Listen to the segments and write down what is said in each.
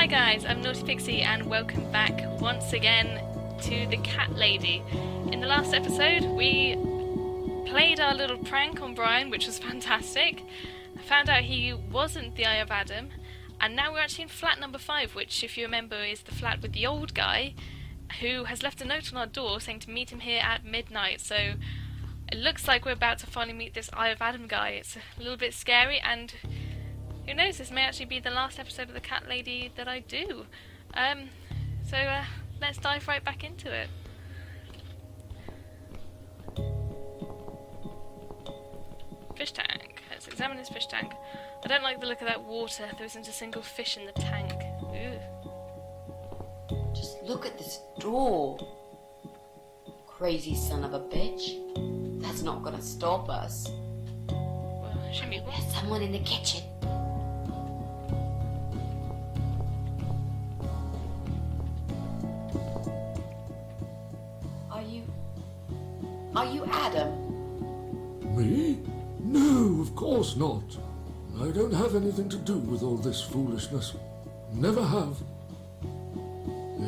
Hi guys, I'm Naughty Pixie and welcome back once again to the Cat Lady. In the last episode we played our little prank on Brian, which was fantastic. I found out he wasn't the Eye of Adam, and now we're actually in flat number 5, which, if you remember, is the flat with the old guy who has left a note on our door saying to meet him here at midnight. So it looks like we're about to finally meet this Eye of Adam guy. It's a little bit scary, and who knows, this may actually be the last episode of the Cat Lady that I do. So let's dive right back into it. Fish tank. Let's examine this fish tank. I don't like the look of that water. There isn't a single fish in the tank. Ooh. Just look at this door. Crazy son of a bitch. That's not gonna stop us. Well, shouldn't be. There's someone in the kitchen. Are you Adam? Me? No, of course not. I don't have anything to do with all this foolishness. Never have.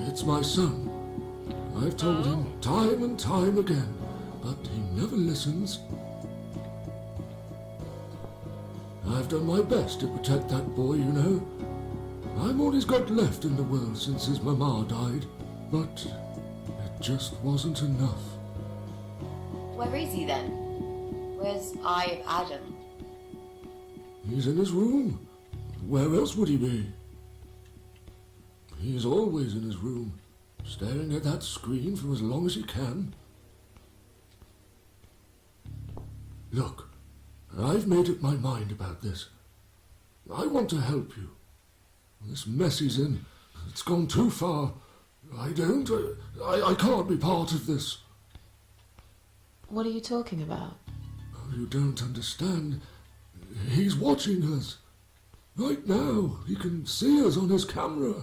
It's my son. I've told him time and time again, but he never listens. I've done my best to protect that boy, you know. I'm all he's got left in the world since his mama died, but it just wasn't enough. Where is he then? Where's Eye of Adam? He's in his room. Where else would he be? He's always in his room, staring at that screen for as long as he can. Look, I've made up my mind about this. I want to help you. This mess he's in, it's gone too far. I can't be part of this. What are you talking about? Oh, you don't understand. He's watching us. Right now, he can see us on his camera.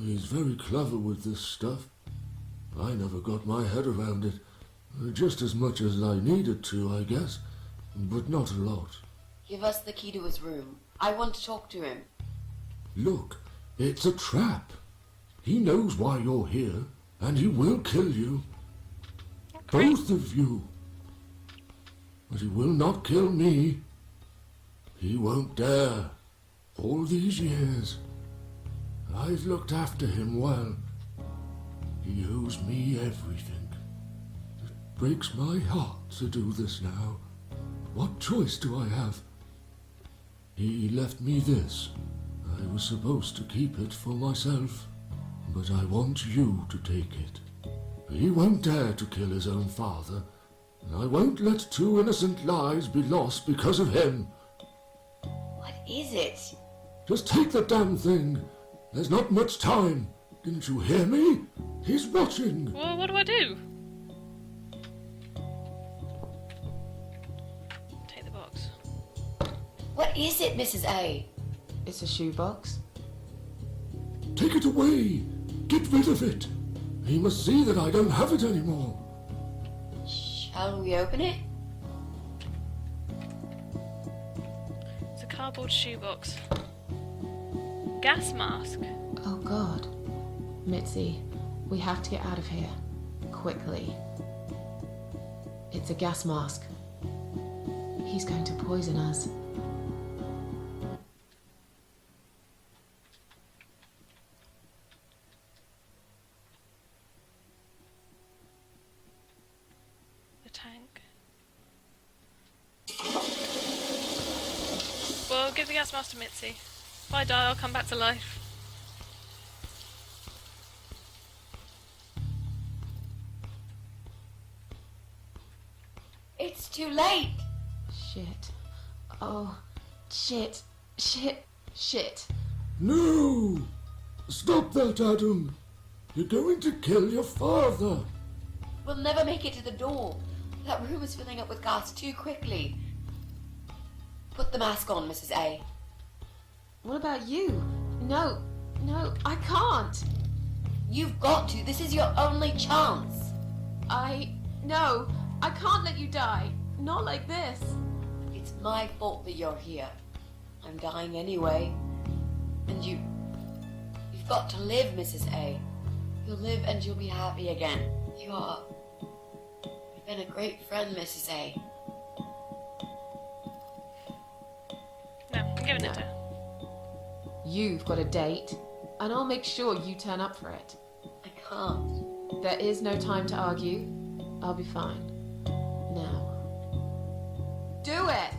He's very clever with this stuff. I never got my head around it. Just as much as I needed to, I guess. But not a lot. Give us the key to his room. I want to talk to him. Look, it's a trap. He knows why you're here, and he will kill you. Both of you. But he will not kill me. He won't dare. All these years, I've looked after him well. He owes me everything. It breaks my heart to do this now. What choice do I have? He left me this. I was supposed to keep it for myself, but I want you to take it. He won't dare to kill his own father, and I won't let 2 innocent lives be lost because of him. What is it? Just take the damn thing. There's not much time. Didn't you hear me? He's watching. Well, what do I do? Take the box. What is it, Mrs. A? It's a shoebox. Take it away. Get rid of it. He must see that I don't have it anymore. Shall we open it? It's a cardboard shoebox. Gas mask. Oh God. Mitzi, we have to get out of here. Quickly. It's a gas mask. He's going to poison us. Tank. Well, give the gas mask to Mitzi. If I die, I'll come back to life. It's too late. Shit. Oh, shit. Shit. Shit. No! Stop that, Adam. You're going to kill your father. We'll never make it to the door. That room is filling up with gas too quickly. Put the mask on, Mrs. A. What about you? No, I can't. You've got to. This is your only chance. No, I can't let you die. Not like this. It's my fault that you're here. I'm dying anyway. And you've You've got to live, Mrs. A. You'll live and you'll be happy again. You've been a great friend, Mrs. A. No, I'm giving it to her. You've got a date, and I'll make sure you turn up for it. I can't. There is no time to argue. I'll be fine. Now. Do it!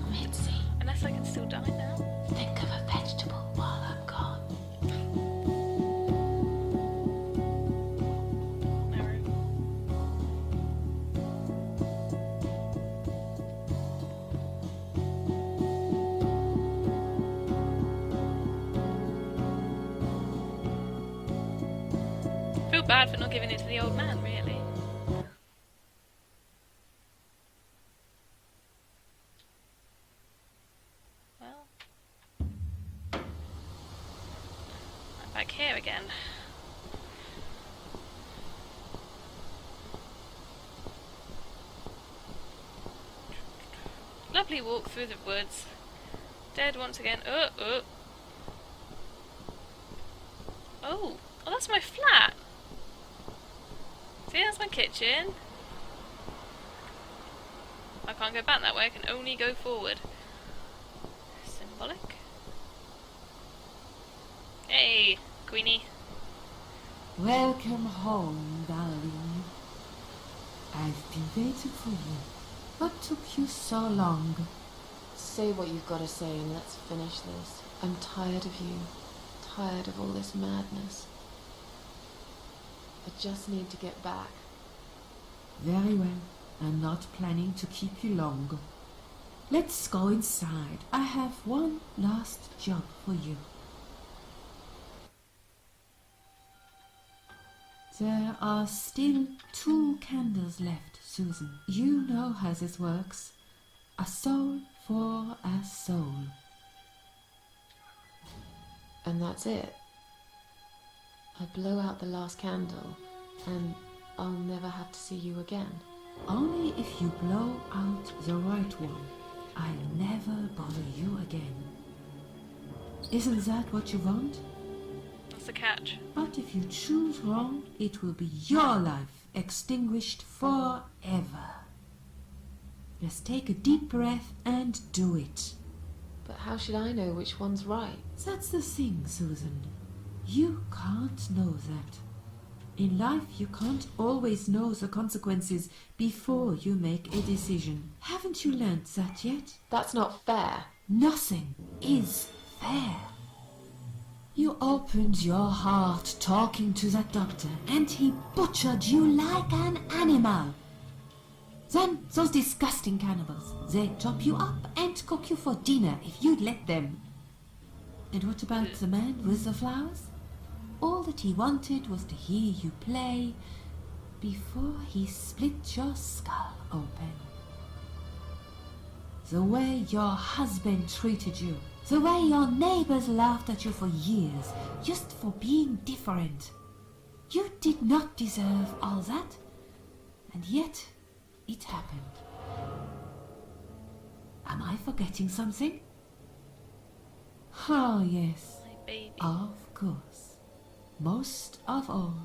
Mitzi, Unless I can still die now. think of a vegetable while I'm gone. Marrow. Feel bad for not giving it to the old man, really. Well, I'm back here again. Lovely walk through the woods. Dead once again. Oh, that's my flat. See, that's my kitchen. I can't go back that way, I can only go forward. Symbolic. Hey, Queenie. Welcome home, darling. I've been waiting for you. What took you so long? Say what you've got to say and let's finish this. I'm tired of you. Tired of all this madness. I just need to get back. Very well. I'm not planning to keep you long. Let's go inside. I have one last job for you. There are still 2 candles left, Susan. You know how this works. A soul for a soul. And that's it. I blow out the last candle and I'll never have to see you again. Only if you blow out the right one. I'll never bother you again. Isn't that what you want? That's the catch. But if you choose wrong, it will be your life extinguished forever. Just take a deep breath and do it. But how should I know which one's right? That's the thing, Susan. You can't know that. In life, you can't always know the consequences before you make a decision. Haven't you learned that yet? That's not fair. Nothing is fair. You opened your heart talking to that doctor, and he butchered you like an animal. Then those disgusting cannibals, they chop you up and cook you for dinner if you'd let them. And what about the man with the flowers? All that he wanted was to hear you play before he split your skull open. The way your husband treated you, the way your neighbors laughed at you for years, just for being different. You did not deserve all that, and yet it happened. Am I forgetting something? Oh, yes, My baby. of course. Most of all,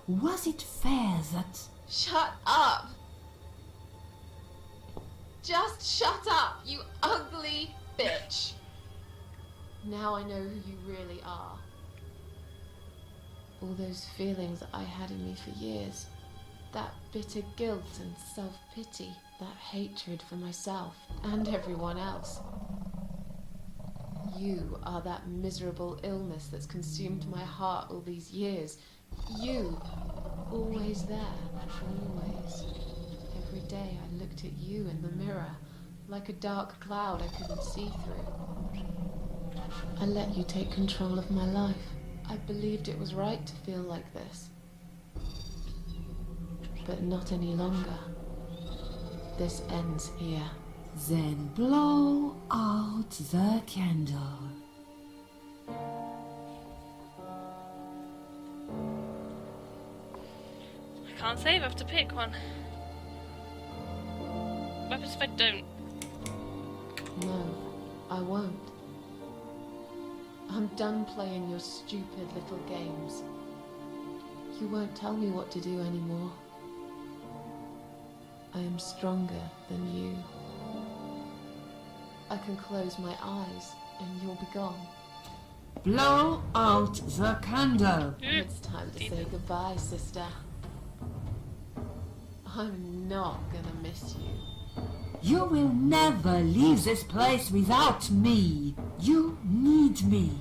was it fair that... Shut up! Just shut up, you ugly bitch! Now I know who you really are. All those feelings that I had in me for years. That bitter guilt and self-pity. That hatred for myself and everyone else. You are that miserable illness that's consumed my heart all these years. You, always there, always. Every day I looked at you in the mirror, like a dark cloud I couldn't see through. I let you take control of my life. I believed it was right to feel like this. But not any longer. This ends here. Then blow out the candle. can't save, I have to pick one. What happens if I don't? No, I won't. I'm done playing your stupid little games. You won't tell me what to do anymore. I am stronger than you. I can close my eyes and you'll be gone. Blow out the candle. It's time to say goodbye, sister. I'm not gonna miss you. You will never leave this place without me. You need me.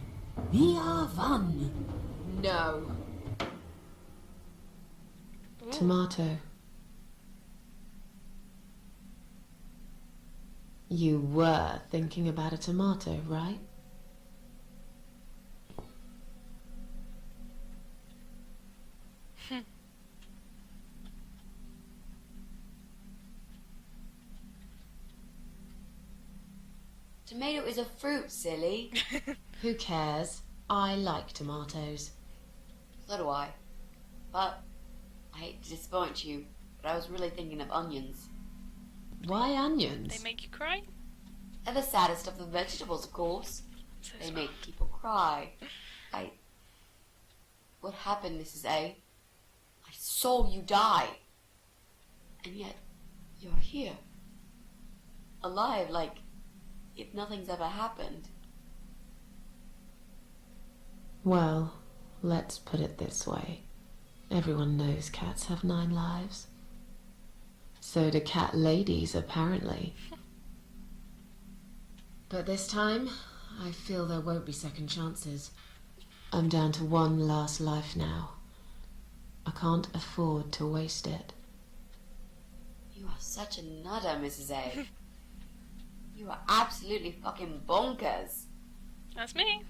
We are one. No. Ooh. Tomato. You were thinking about a tomato, right? Tomato is a fruit, silly. Who cares? I like tomatoes. So do I. But I hate to disappoint you, but I was really thinking of onions. Why onions? They make you cry? They're the saddest of the vegetables, of course. So They sad. make people cry. What happened, Mrs. A? I saw you die. And yet, you're here. Alive, like if nothing's ever happened. Well, let's put it this way. Everyone knows cats have 9 lives. So do cat ladies, apparently. But this time, I feel there won't be second chances. I'm down to 1 last life now. I can't afford to waste it. You are such a nutter, Mrs. A. You are absolutely fucking bonkers. That's me.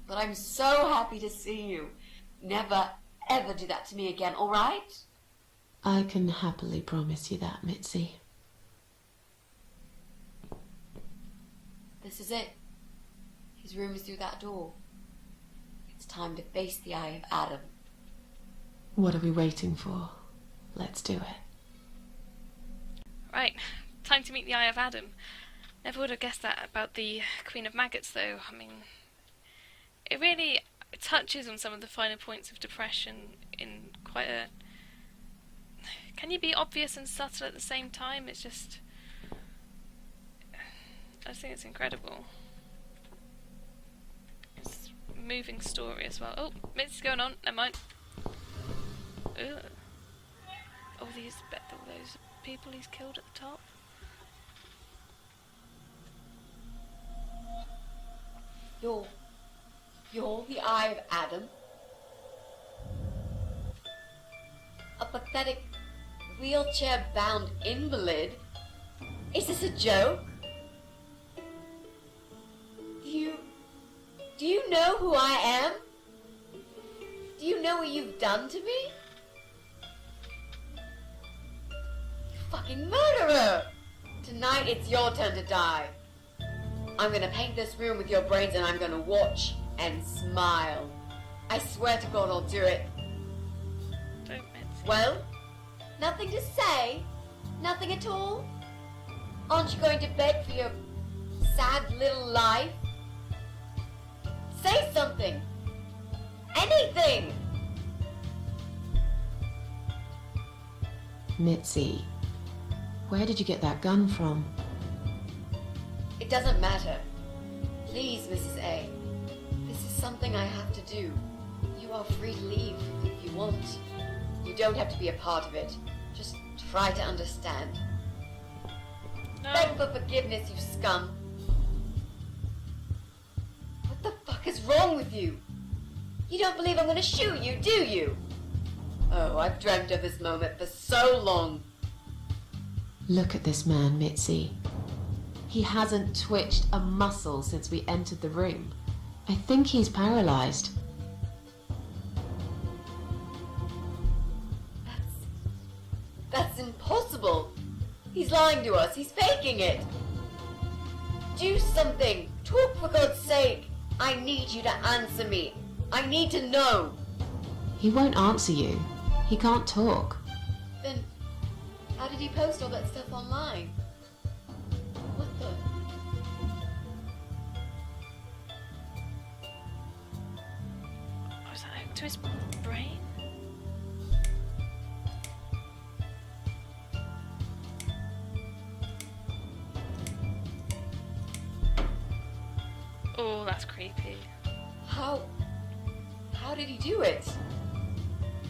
But I'm so happy to see you. Never, ever do that to me again, alright? I can happily promise you that, Mitzi. This is it. His room is through that door. It's time to face the eye of Adam. What are we waiting for? Let's do it. Right, time to meet the Eye of Adam. Never would have guessed that about the Queen of Maggots, though. I mean, it really touches on some of the finer points of depression in quite a... Can you be obvious and subtle at the same time? It's just... I just think it's incredible. It's a moving story as well. Oh, Mitzi's going on. Never mind. Ugh. All those people he's killed at the top. You're the Eye of Adam? A pathetic, wheelchair-bound invalid? Is this a joke? Do you know who I am? Do you know what you've done to me? You fucking murderer! Tonight it's your turn to die. I'm gonna paint this room with your brains and I'm gonna watch and smile. I swear to God I'll do it. Don't Mitzi. Well, nothing to say? Nothing at all? Aren't you going to bed for your sad little life? Say something! Anything! Mitzi, where did you get that gun from? It doesn't matter. Please, Mrs. A. This is something I have to do. You are free to leave if you want. You don't have to be a part of it. Just try to understand. Beg No. for forgiveness, you scum. What the fuck is wrong with you? You don't believe I'm gonna shoot you, do you? Oh, I've dreamt of this moment for so long. Look at this man, Mitzi. He hasn't twitched a muscle since we entered the room. I think he's paralyzed. That's impossible. He's lying to us. He's faking it. Do something. Talk for God's sake. I need you to answer me. I need to know. He won't answer you. He can't talk. Then, how did he post all that stuff online? What the? Was that hooked to his brain? Oh, that's creepy. How did he do it?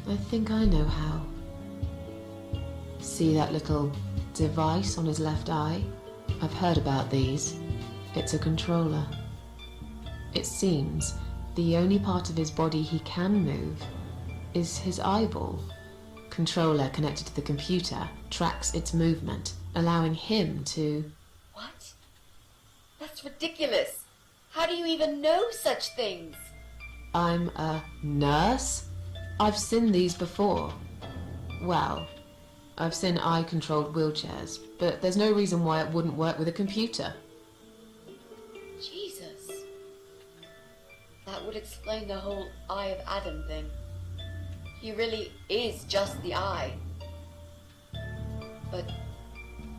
I think I know how. See that little device on his left eye? I've heard about these. It's a controller. It seems the only part of his body he can move is his eyeball. Controller connected to the computer tracks its movement, allowing him to... What? That's ridiculous. How do you even know such things? I'm a nurse? I've seen these before. Well, I've seen eye-controlled wheelchairs, but there's no reason why it wouldn't work with a computer. Jesus. That would explain the whole Eye of Adam thing. He really is just the eye. But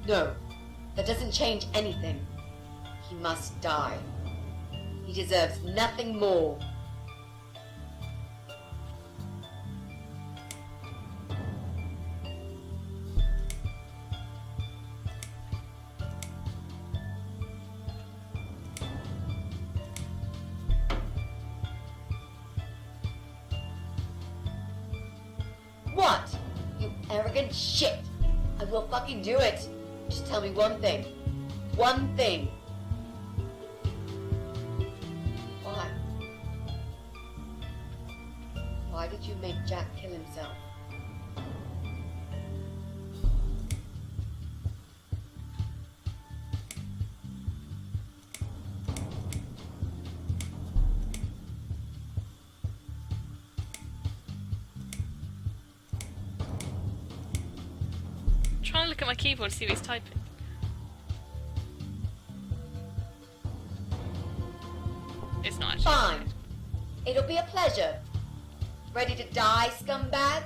no, that doesn't change anything. He must die. He deserves nothing more. What? You arrogant shit! I will fucking do it! Just tell me one thing. One thing. Why? Why did you make Jack kill himself? Trying to look at my keyboard to see what he's typing. It's not actually. Fine. It'll be a pleasure. Ready to die, scumbag?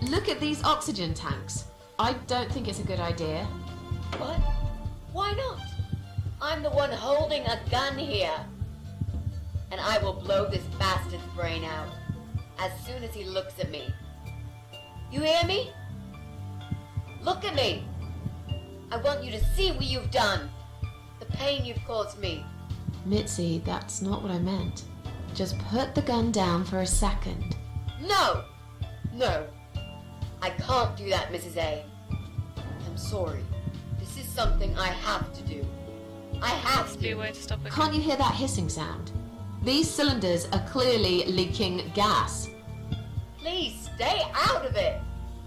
Look at these oxygen tanks. I don't think it's a good idea. What? Why not? I'm the one holding a gun here. And I will blow this bastard's brain out as soon as he looks at me. You hear me? Look at me. I want you to see what you've done. The pain you've caused me. Mitzi, that's not what I meant. Just put the gun down for a second. No! No. I can't do that, Mrs. A. I'm sorry. This is something I have to do. I have Must be a to. way to stop it. Can't you hear that hissing sound? These cylinders are clearly leaking gas. Please stay out of it.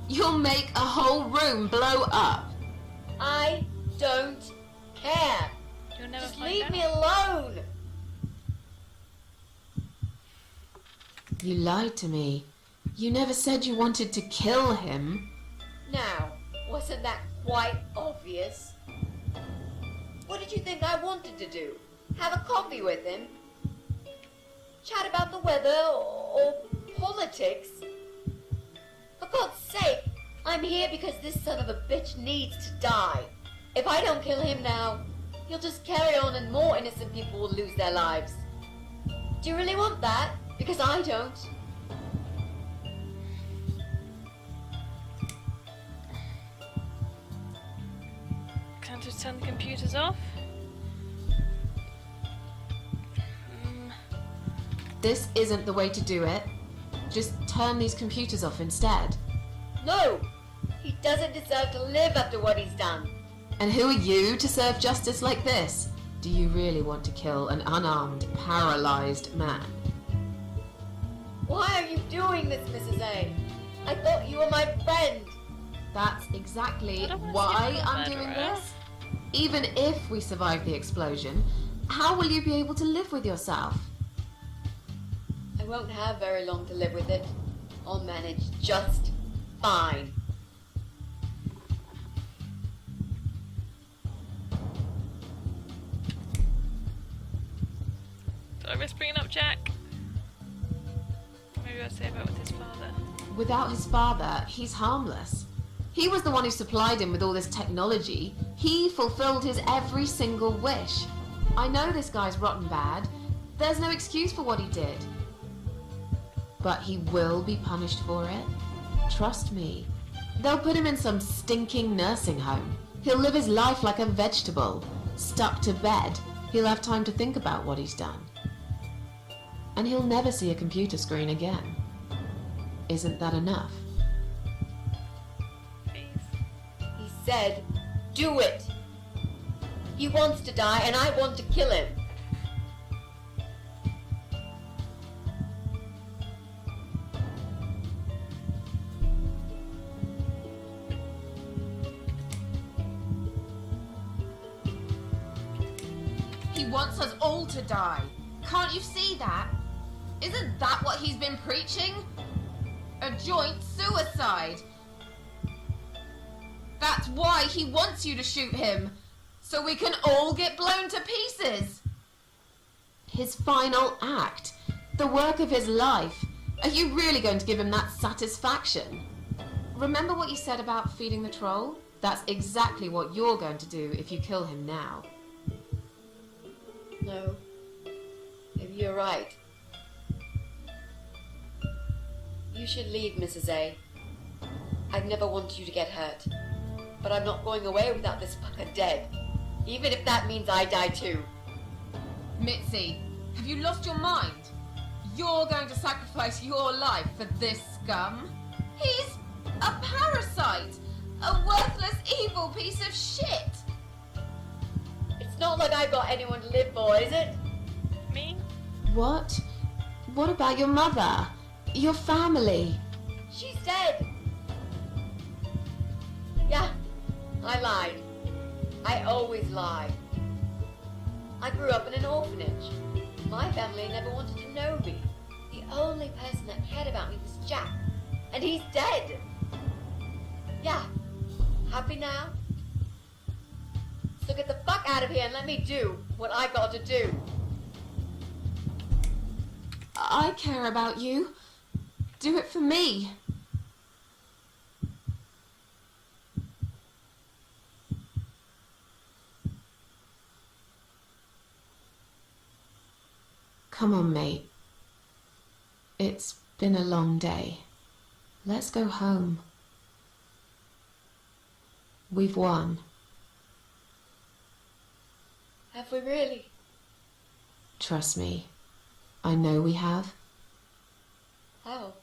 You'll make a whole room blow up. I don't care. You'll never Just find leave out. me alone. You lied to me. You never said you wanted to kill him. Now, wasn't that quite obvious? What did you think I wanted to do? Have a coffee with him? Chat about the weather or politics? For God's sake, I'm here because this son of a bitch needs to die. If I don't kill him now, he'll just carry on and more innocent people will lose their lives. Do you really want that? Because I don't. Can't just turn the computers off? This isn't the way to do it. Just turn these computers off instead. No! He doesn't deserve to live after what he's done. And who are you to serve justice like this? Do you really want to kill an unarmed, paralyzed man? Why are you doing this, Mrs. A? I thought you were my friend. That's exactly I don't wanna why see a I'm doing murderer. this. Even if we survive the explosion, how will you be able to live with yourself? I won't have very long to live with it. I'll manage just fine. I risk bringing up Jack? Maybe I'd say about with his father. Without his father, he's harmless. He was the one who supplied him with all this technology. He fulfilled his every single wish. I know this guy's rotten bad. There's no excuse for what he did. But he will be punished for it. Trust me. They'll put him in some stinking nursing home. He'll live his life like a vegetable. Stuck to bed. He'll have time to think about what he's done. And he'll never see a computer screen again. Isn't that enough? Please. He said, do it. He wants to die and I want to kill him. He wants us all to die. Can't you see that? Isn't that what he's been preaching? A joint suicide. That's why he wants you to shoot him. So we can all get blown to pieces. His final act. The work of his life. Are you really going to give him that satisfaction? Remember what you said about feeding the troll? That's exactly what you're going to do if you kill him now. No. Maybe you're right. You should leave, Mrs. A. I've never wanted you to get hurt. But I'm not going away without this fucker dead. Even if that means I die too. Mitzi, have you lost your mind? You're going to sacrifice your life for this scum? He's a parasite! A worthless, evil piece of shit! It's not like I've got anyone to live for, is it? Me? What? What about your mother? Your family? She's dead. Yeah, I lied. I always lie. I grew up in an orphanage. My family never wanted to know me. The only person that cared about me was Jack. And he's dead. Yeah, happy now? So get the fuck out of here and let me do what I got to do. I care about you. Do it for me. Come on, mate. It's been a long day. Let's go home. We've won. Have we really? Trust me. I know we have. How?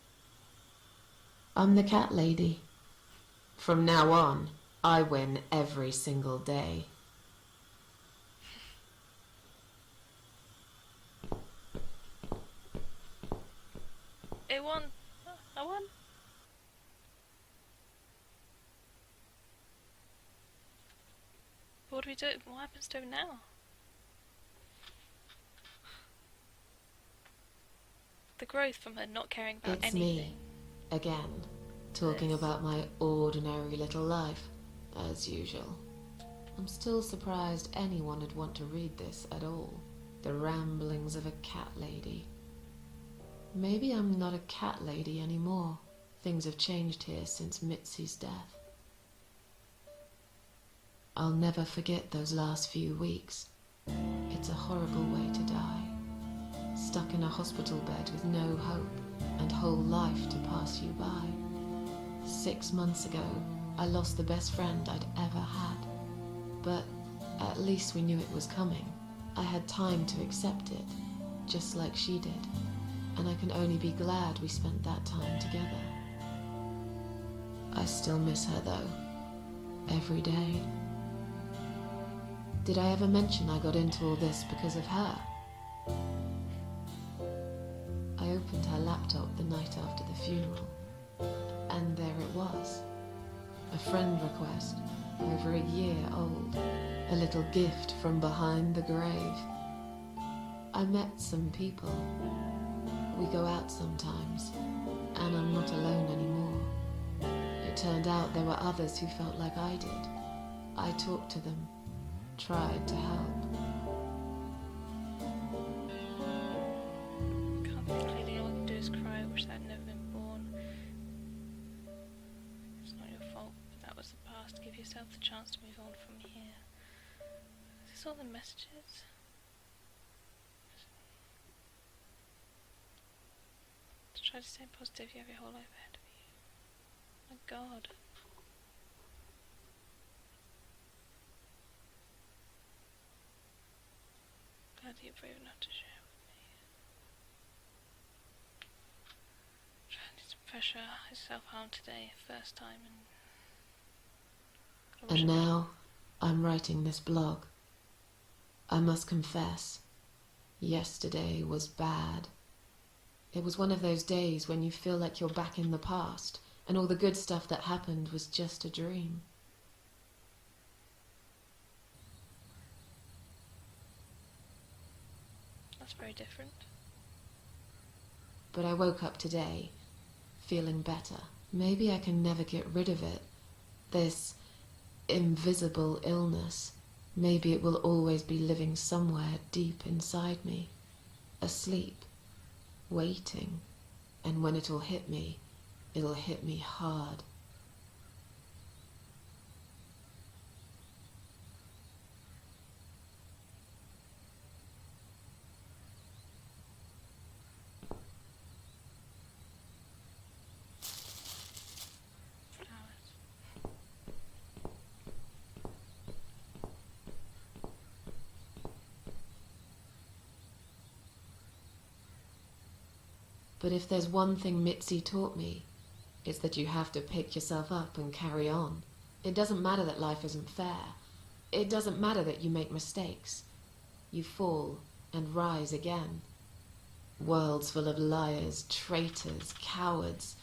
I'm the cat lady. From now on, I win every single day. It won. I won. What do we do? What happens to him now? The growth from her not caring about It's anything. me, again, talking about my ordinary little life, as usual. I'm still surprised anyone would want to read this at all. The ramblings of a cat lady. Maybe I'm not a cat lady anymore. Things have changed here since Mitzi's death. I'll never forget those last few weeks. It's a horrible way to die. Stuck in a hospital bed with no hope and whole life to pass you by. 6 months ago, I lost the best friend I'd ever had. But at least we knew it was coming. I had time to accept it, just like she did. And I can only be glad we spent that time together. I still miss her though, every day. Did I ever mention I got into all this because of her? I opened her laptop the night after the funeral, and there it was. A friend request, over a year old, a little gift from behind the grave. I met some people. We go out sometimes, and I'm not alone anymore. It turned out there were others who felt like I did. I talked to them, tried to help. myself the chance to move on from here. Is this all the messages? To try to stay positive, you have your whole life ahead of you. My God. Glad you're brave enough to share with me. Trying to pressure self-harm today, first time, And now I'm writing this blog. I must confess, yesterday was bad. It was one of those days when you feel like you're back in the past, and all the good stuff that happened was just a dream. That's very different. But I woke up today, feeling better. Maybe I can never get rid of it. This invisible illness. Maybe it will always be living somewhere deep inside me, asleep, waiting. And when it'll hit me hard. But if there's one thing Mitzi taught me, it's that you have to pick yourself up and carry on. It doesn't matter that life isn't fair. It doesn't matter that you make mistakes. You fall and rise again. Worlds full of liars, traitors, cowards.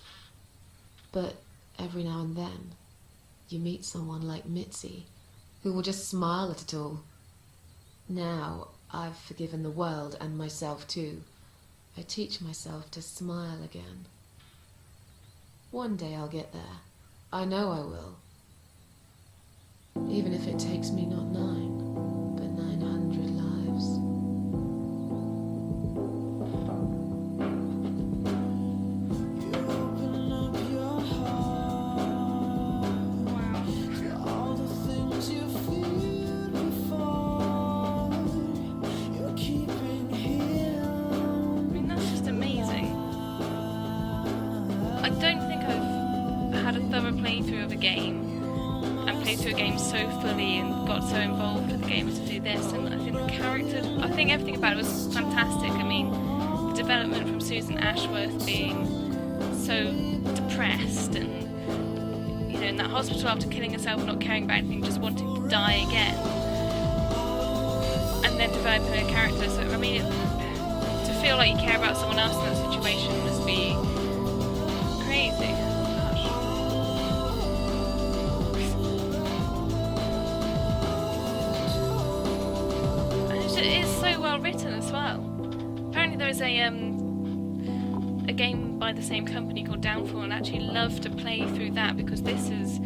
But every now and then, you meet someone like Mitzi, who will just smile at it all. Now, I've forgiven the world and myself too. I teach myself to smile again. One day I'll get there. I know I will. Even if it takes me not 9, but 900 lives. I don't think I've had a thorough playthrough of a game and played through a game so fully and got so involved with the game as to do this, and I think the character, I think everything about it was fantastic. I mean, the development from Susan Ashworth being so depressed and, you know, in that hospital after killing herself, not caring about anything, just wanting to die again, and then developing a character. So, I mean, to feel like you care about someone else in that situation must be crazy. Gosh. And it is so well written as well. Apparently there is a game by the same company called Downfall, and I actually love to play through that because this is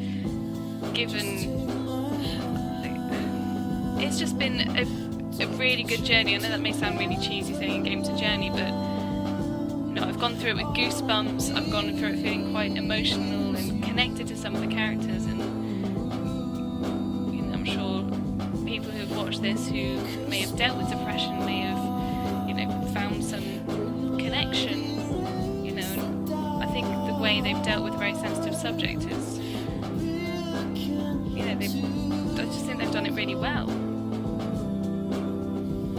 given. It's just been a really good journey. I know that may sound really cheesy saying a game's a journey, but no, I've gone through it with goosebumps. I've gone through it feeling quite emotional and connected to some of the characters, and you know, I'm sure people who have watched this who may have dealt with depression may have, you know, found some connection. You know, and I think the way they've dealt with a very sensitive subject is, you know, I just think they've done it really well.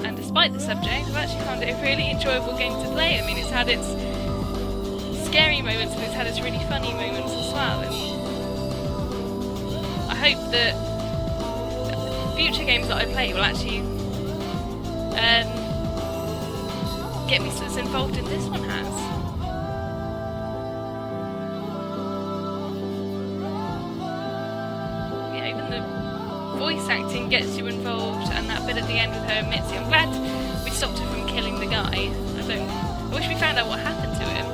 And despite the subject, I've actually found it a really enjoyable game to play. I mean, it's had its scary moments and it's had its really funny moments as well. And I hope that future games that I play will actually get me as involved in this one has. Yeah, even the voice acting gets you involved, and that bit at the end with her and Mitzi. I'm glad we stopped her from killing the guy. I wish we found out what happened to him.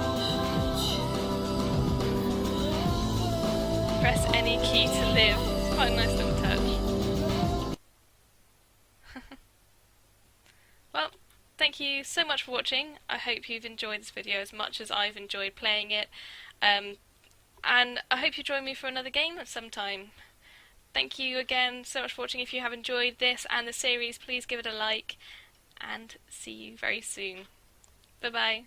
Press any key to live. It's quite a nice little touch. Well, thank you so much for watching. I hope you've enjoyed this video as much as I've enjoyed playing it. And I hope you join me for another game at some time. Thank you again so much for watching. If you have enjoyed this and the series, please give it a like, and see you very soon. Bye bye.